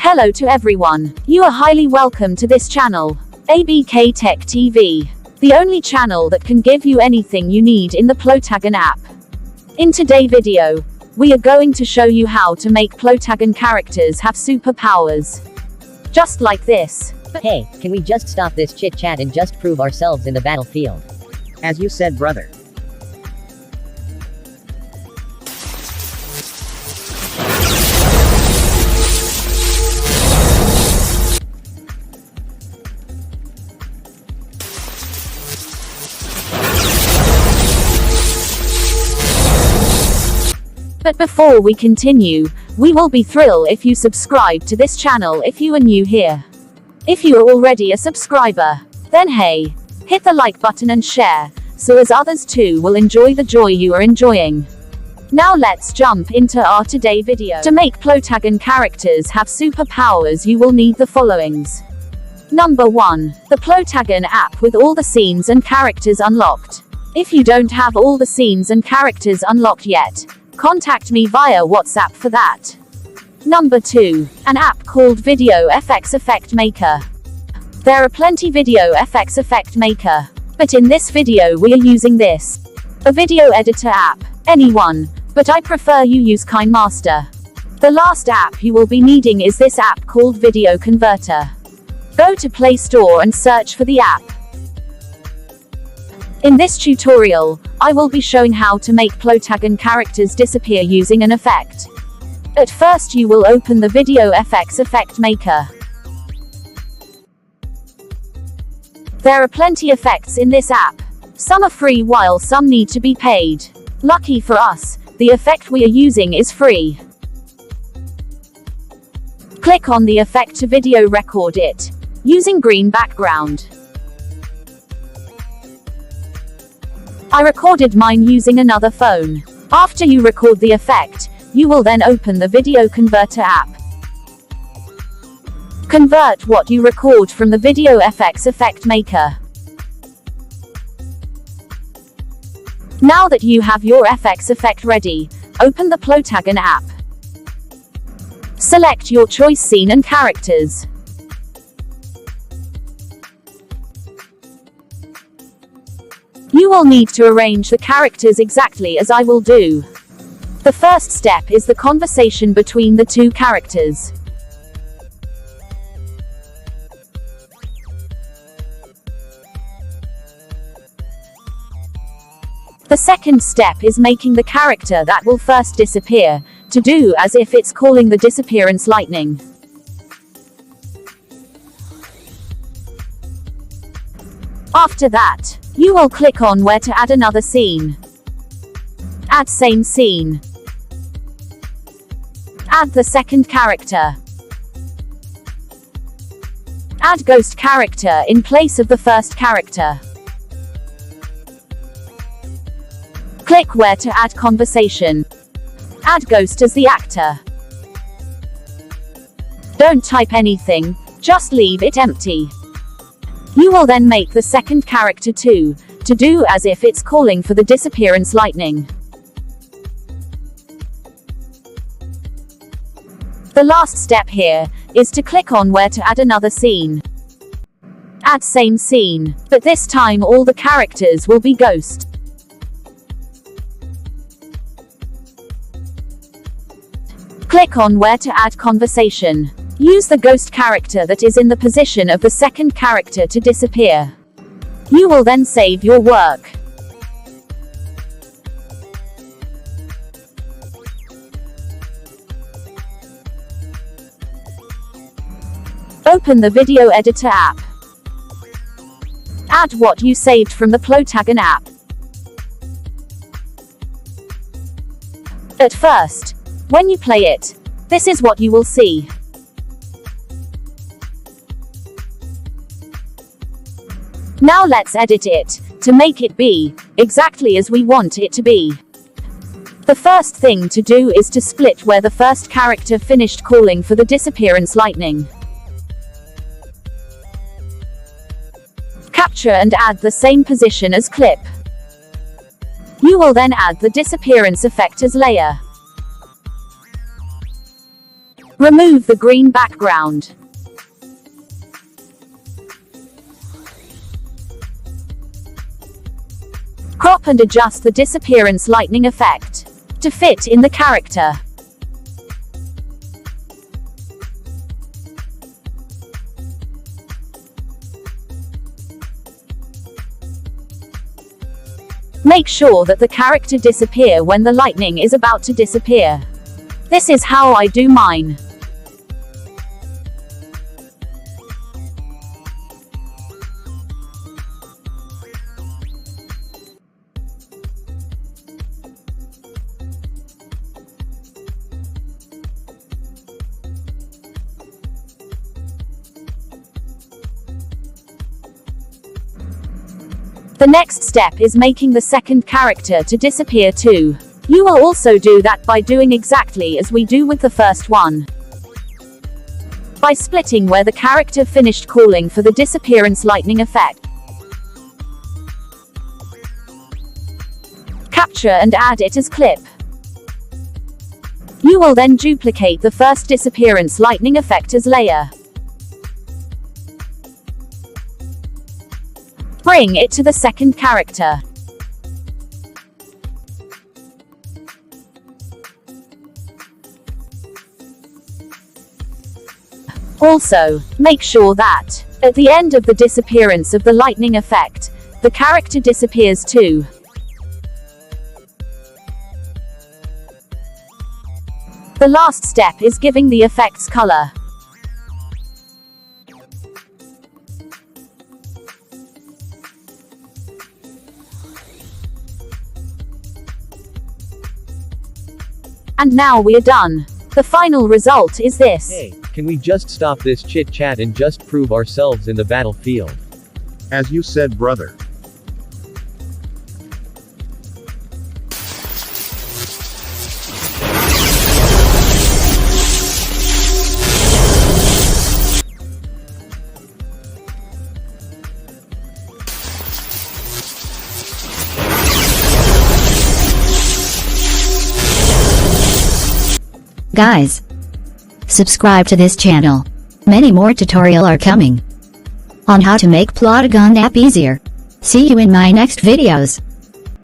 Hello to everyone. You are highly welcome to this channel, ABK Tech TV, the only channel that can give you anything you need in the PLOTAGON app. In today's video, we are going to show you how to make PLOTAGON characters have superpowers. Just like this. Hey, can we just stop this chit-chat and just prove ourselves in the battlefield? As you said, brother. But before we continue, we will be thrilled if you subscribe to this channel if you are new here. If you are already a subscriber, then hey, hit the like button and share, so as others too will enjoy the joy you are enjoying. Now let's jump into our today video. To make PLOTAGON characters have superpowers, you will need the followings. Number 1. The PLOTAGON app with all the scenes and characters unlocked. If you don't have all the scenes and characters unlocked yet, contact me via WhatsApp for that. Number 2. An app called Video FX Effect Maker. There are plenty Video FX Effect Maker, but in this video we are using this. A video editor app. Anyone, but I prefer you use KineMaster. The last app you will be needing is this app called Video Converter. Go to Play Store and search for the app. In this tutorial, I will be showing how to make PLOTAGON characters disappear using an effect. At first you will open the Video FX Effect Maker. There are plenty effects in this app. Some are free while some need to be paid. Lucky for us, the effect we are using is free. Click on the effect to video record it, using green background. I recorded mine using another phone. After you record the effect, you will then open the Video Converter app. Convert what you record from the Video FX Effect Maker. Now that you have your FX effect ready, open the PLOTAGON app. Select your choice scene and characters. You will need to arrange the characters exactly as I will do. The first step is the conversation between the two characters. The second step is making the character that will first disappear, to do as if it's calling the disappearance lightning. After that, you will click on where to add another scene. Add same scene. Add the second character. Add ghost character in place of the first character. Click where to add conversation. Add ghost as the actor. Don't type anything, just leave it empty. You will then make the second character too, to do as if it's calling for the disappearance lightning. The last step here is to click on where to add another scene. Add same scene, but this time all the characters will be ghost. Click on where to add conversation. Use the ghost character that is in the position of the second character to disappear. You will then save your work. Open the video editor app. Add what you saved from the PLOTAGON app. At first, when you play it, this is what you will see. Now let's edit it, to make it be exactly as we want it to be. The first thing to do is to split where the first character finished calling for the disappearance lightning. Capture and add the same position as clip. You will then add the disappearance effect as layer. Remove the green background. Crop and adjust the disappearance lightning effect to fit in the character. Make sure that the character disappear when the lightning is about to disappear. This is how I do mine. The next step is making the second character to disappear too. You will also do that by doing exactly as we do with the first one. By splitting where the character finished calling for the disappearance lightning effect. Capture and add it as clip. You will then duplicate the first disappearance lightning effect as layer. Bring it to the second character. Also, make sure that, at the end of the disappearance of the lightning effect, the character disappears too. The last step is giving the effects color. And now we are done. The final result is this. Hey, can we just stop this chit chat and just prove ourselves in the battlefield? As you said, brother. Guys, subscribe to this channel. Many more tutorial are coming on how to make PLOTAGON app easier. See you in my next videos.